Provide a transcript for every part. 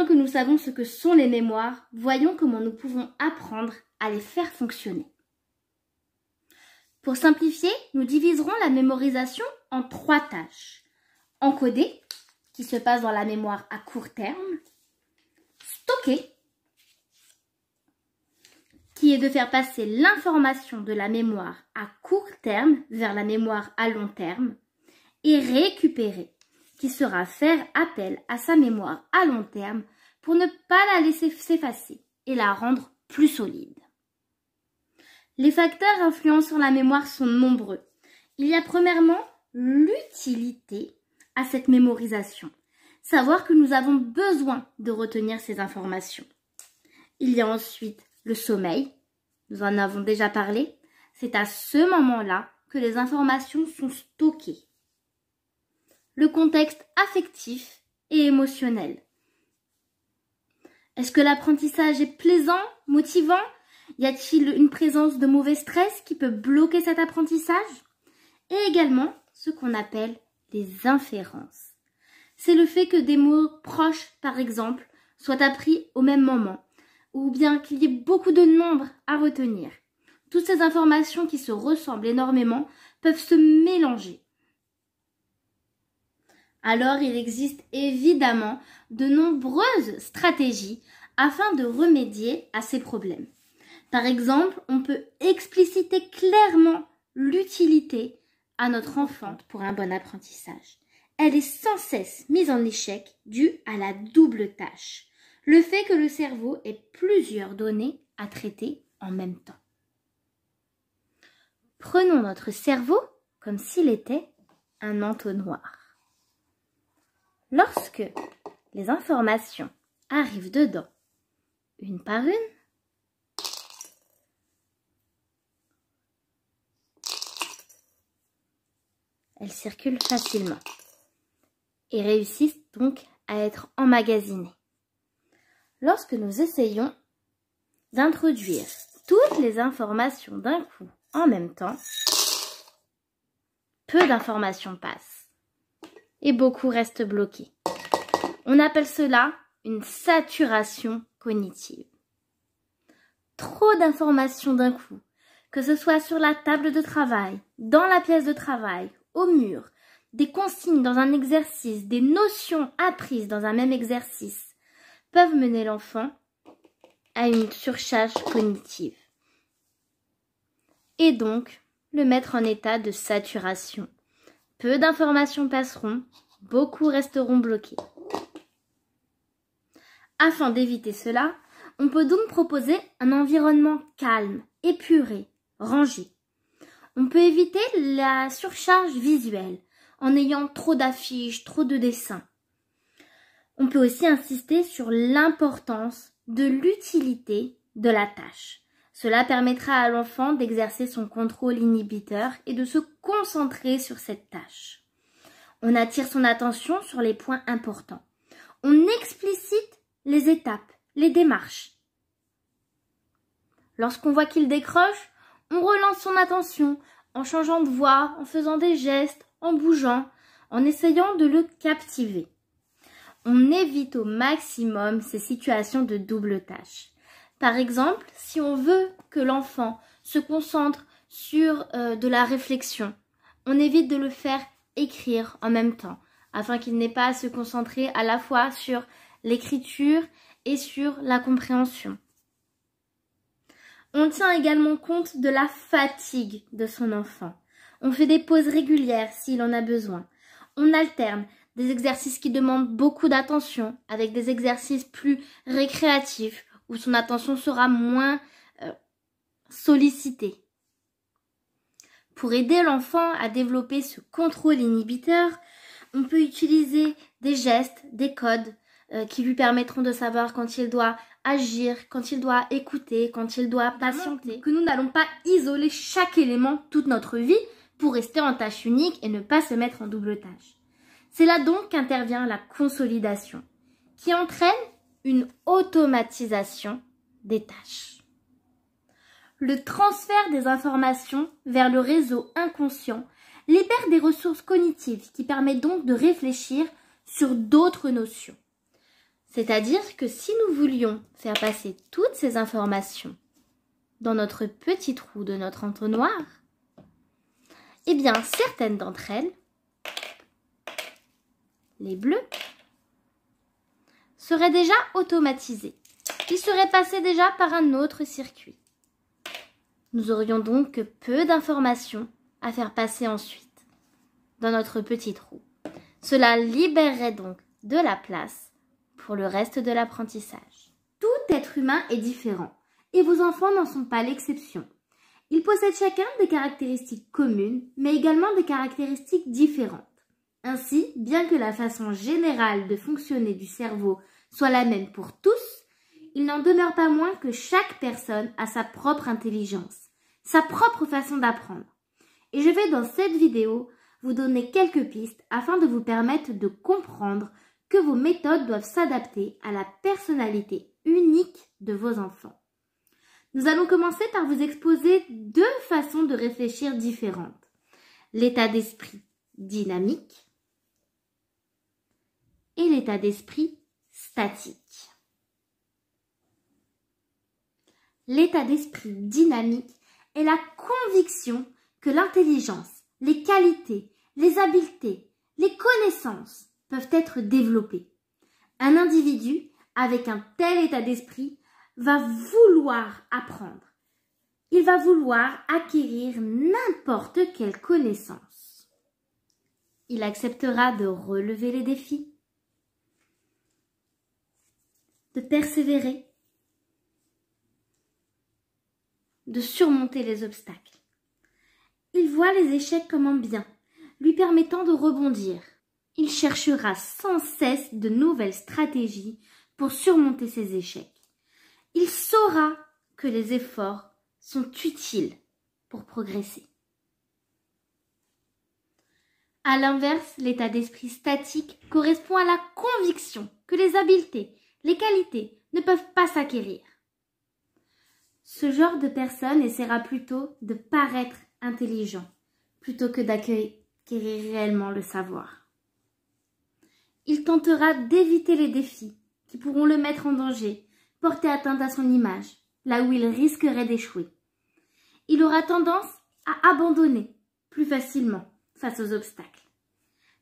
Maintenant que nous savons ce que sont les mémoires, voyons comment nous pouvons apprendre à les faire fonctionner. Pour simplifier, nous diviserons la mémorisation en 3 tâches. Encoder, qui se passe dans la mémoire à court terme. Stocker, qui est de faire passer l'information de la mémoire à court terme vers la mémoire à long terme. Et récupérer, qui sera faire appel à sa mémoire à long terme pour ne pas la laisser s'effacer et la rendre plus solide. Les facteurs influençant la mémoire sont nombreux. Il y a premièrement l'utilité à cette mémorisation. Savoir que nous avons besoin de retenir ces informations. Il y a ensuite le sommeil. Nous en avons déjà parlé. C'est à ce moment-là que les informations sont stockées. Le contexte affectif et émotionnel. Est-ce que l'apprentissage est plaisant, motivant? Y a-t-il une présence de mauvais stress qui peut bloquer cet apprentissage? Et également ce qu'on appelle les inférences. C'est le fait que des mots proches, par exemple, soient appris au même moment, ou bien qu'il y ait beaucoup de nombres à retenir. Toutes ces informations qui se ressemblent énormément peuvent se mélanger. Alors, il existe évidemment de nombreuses stratégies afin de remédier à ces problèmes. Par exemple, on peut expliciter clairement l'utilité à notre enfant pour un bon apprentissage. Elle est sans cesse mise en échec due à la double tâche, le fait que le cerveau ait plusieurs données à traiter en même temps. Prenons notre cerveau comme s'il était un entonnoir. Lorsque les informations arrivent dedans, une par une, elles circulent facilement et réussissent donc à être emmagasinées. Lorsque nous essayons d'introduire toutes les informations d'un coup en même temps, peu d'informations passent et beaucoup restent bloqués. On appelle cela une saturation cognitive. Trop d'informations d'un coup, que ce soit sur la table de travail, dans la pièce de travail, au mur, des consignes dans un exercice, des notions apprises dans un même exercice, peuvent mener l'enfant à une surcharge cognitive et donc le mettre en état de saturation. Peu d'informations passeront, beaucoup resteront bloqués. Afin d'éviter cela, on peut donc proposer un environnement calme, épuré, rangé. On peut éviter la surcharge visuelle en ayant trop d'affiches, trop de dessins. On peut aussi insister sur l'importance de l'utilité de la tâche. Cela permettra à l'enfant d'exercer son contrôle inhibiteur et de se concentrer sur cette tâche. On attire son attention sur les points importants. On explicite les étapes, les démarches. Lorsqu'on voit qu'il décroche, on relance son attention en changeant de voix, en faisant des gestes, en bougeant, en essayant de le captiver. On évite au maximum ces situations de double tâche. Par exemple, si on veut que l'enfant se concentre sur de la réflexion, on évite de le faire écrire en même temps, afin qu'il n'ait pas à se concentrer à la fois sur l'écriture et sur la compréhension. On tient également compte de la fatigue de son enfant. On fait des pauses régulières s'il en a besoin. On alterne des exercices qui demandent beaucoup d'attention avec des exercices plus récréatifs où son attention sera moins sollicitée. Pour aider l'enfant à développer ce contrôle inhibiteur, on peut utiliser des gestes, des codes qui lui permettront de savoir quand il doit agir, quand il doit écouter, quand il doit patienter. Que nous n'allons pas isoler chaque élément toute notre vie pour rester en tâche unique et ne pas se mettre en double tâche. C'est là donc qu'intervient la consolidation, qui entraîne une automatisation des tâches. Le transfert des informations vers le réseau inconscient libère des ressources cognitives qui permettent donc de réfléchir sur d'autres notions. C'est-à-dire que si nous voulions faire passer toutes ces informations dans notre petit trou de notre entonnoir, eh bien, certaines d'entre elles, les bleus, seraient déjà automatisées. Ils seraient passés déjà par un autre circuit. Nous aurions donc que peu d'informations à faire passer ensuite dans notre petit trou. Cela libérerait donc de la place pour le reste de l'apprentissage. Tout être humain est différent et vos enfants n'en sont pas l'exception. Ils possèdent chacun des caractéristiques communes, mais également des caractéristiques différentes. Ainsi, bien que la façon générale de fonctionner du cerveau soit la même pour tous, il n'en demeure pas moins que chaque personne a sa propre intelligence, sa propre façon d'apprendre. Et je vais dans cette vidéo vous donner quelques pistes afin de vous permettre de comprendre que vos méthodes doivent s'adapter à la personnalité unique de vos enfants. Nous allons commencer par vous exposer deux façons de réfléchir différentes. L'état d'esprit dynamique et l'état d'esprit statique. L'état d'esprit dynamique est la conviction que l'intelligence, les qualités, les habiletés, les connaissances peuvent être développées. Un individu avec un tel état d'esprit va vouloir apprendre. Il va vouloir acquérir n'importe quelle connaissance. Il acceptera de relever les défis, de persévérer, de surmonter les obstacles. Il voit les échecs comme un bien, lui permettant de rebondir. Il cherchera sans cesse de nouvelles stratégies pour surmonter ces échecs. Il saura que les efforts sont utiles pour progresser. À l'inverse, l'état d'esprit statique correspond à la conviction que les habiletés, les qualités ne peuvent pas s'acquérir. Ce genre de personne essaiera plutôt de paraître intelligent plutôt que d'acquérir réellement le savoir. Il tentera d'éviter les défis qui pourront le mettre en danger, porter atteinte à son image, là où il risquerait d'échouer. Il aura tendance à abandonner plus facilement face aux obstacles.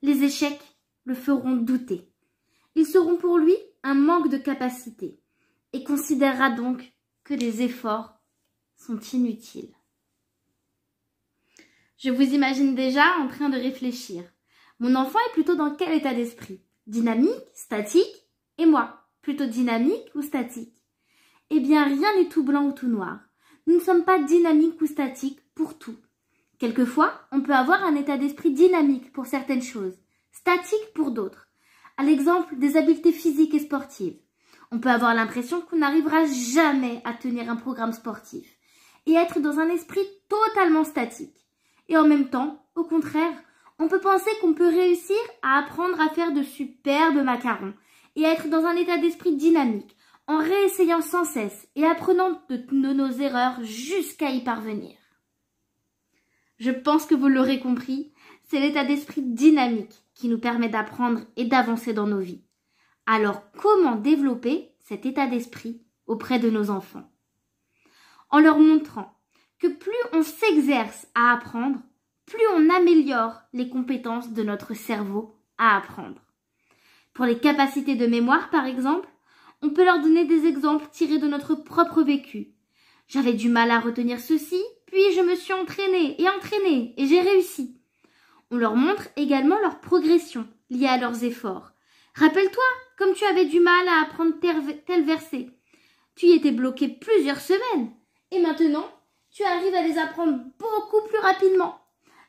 Les échecs le feront douter. Ils seront pour lui un manque de capacité et considérera donc que les efforts sont inutiles. Je vous imagine déjà en train de réfléchir. Mon enfant est plutôt dans quel état d'esprit? Dynamique, statique? Et moi, plutôt dynamique ou statique? Eh bien, rien n'est tout blanc ou tout noir. Nous ne sommes pas dynamiques ou statiques pour tout. Quelquefois, on peut avoir un état d'esprit dynamique pour certaines choses, statique pour d'autres. À l'exemple des habiletés physiques et sportives. On peut avoir l'impression qu'on n'arrivera jamais à tenir un programme sportif et être dans un esprit totalement statique. Et en même temps, au contraire, on peut penser qu'on peut réussir à apprendre à faire de superbes macarons et à être dans un état d'esprit dynamique en réessayant sans cesse et apprenant de nos erreurs jusqu'à y parvenir. Je pense que vous l'aurez compris, c'est l'état d'esprit dynamique qui nous permet d'apprendre et d'avancer dans nos vies. Alors, comment développer cet état d'esprit auprès de nos enfants? En leur montrant que plus on s'exerce à apprendre, plus on améliore les compétences de notre cerveau à apprendre. Pour les capacités de mémoire, par exemple, on peut leur donner des exemples tirés de notre propre vécu. J'avais du mal à retenir ceci, puis je me suis entraînée et j'ai réussi. On leur montre également leur progression liée à leurs efforts. Rappelle-toi, comme tu avais du mal à apprendre tel verset, tu y étais bloqué plusieurs semaines et maintenant tu arrives à les apprendre beaucoup plus rapidement.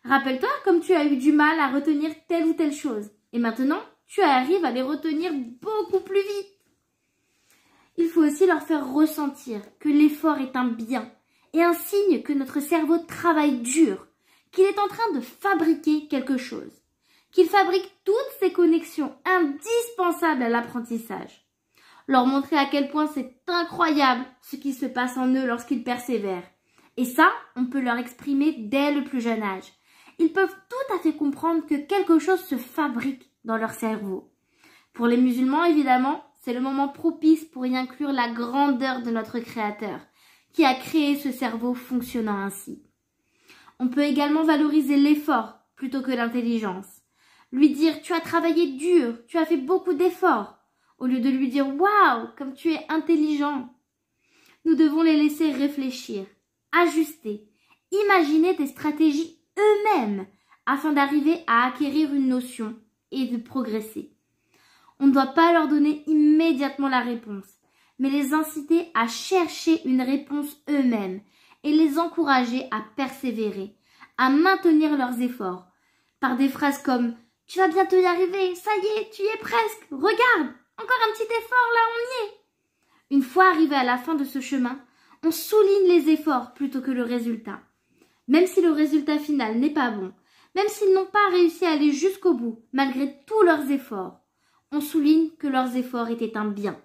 Rappelle-toi, comme tu as eu du mal à retenir telle ou telle chose et maintenant tu arrives à les retenir beaucoup plus vite. Il faut aussi leur faire ressentir que l'effort est un bien et un signe que notre cerveau travaille dur, qu'il est en train de fabriquer quelque chose, qu'il fabrique toutes ces connexions indispensables à l'apprentissage. Leur montrer à quel point c'est incroyable ce qui se passe en eux lorsqu'ils persévèrent. Et ça, on peut leur exprimer dès le plus jeune âge. Ils peuvent tout à fait comprendre que quelque chose se fabrique dans leur cerveau. Pour les musulmans, évidemment, c'est le moment propice pour y inclure la grandeur de notre Créateur, qui a créé ce cerveau fonctionnant ainsi. On peut également valoriser l'effort plutôt que l'intelligence. Lui dire « tu as travaillé dur, tu as fait beaucoup d'efforts », au lieu de lui dire « waouh, comme tu es intelligent ». Nous devons les laisser réfléchir, ajuster, imaginer des stratégies eux-mêmes afin d'arriver à acquérir une notion et de progresser. On ne doit pas leur donner immédiatement la réponse, mais les inciter à chercher une réponse eux-mêmes et les encourager à persévérer, à maintenir leurs efforts, par des phrases comme « tu vas bientôt y arriver, ça y est, tu y es presque, regarde, encore un petit effort, là on y est ». Une fois arrivé à la fin de ce chemin, on souligne les efforts plutôt que le résultat. Même si le résultat final n'est pas bon, même s'ils n'ont pas réussi à aller jusqu'au bout, malgré tous leurs efforts, on souligne que leurs efforts étaient un bien,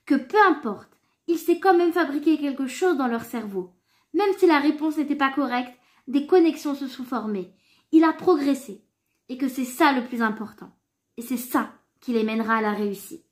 que peu importe, il s'est quand même fabriqué quelque chose dans leur cerveau. Même si la réponse n'était pas correcte, des connexions se sont formées. Il a progressé, et que c'est ça le plus important. Et c'est ça qui les mènera à la réussite.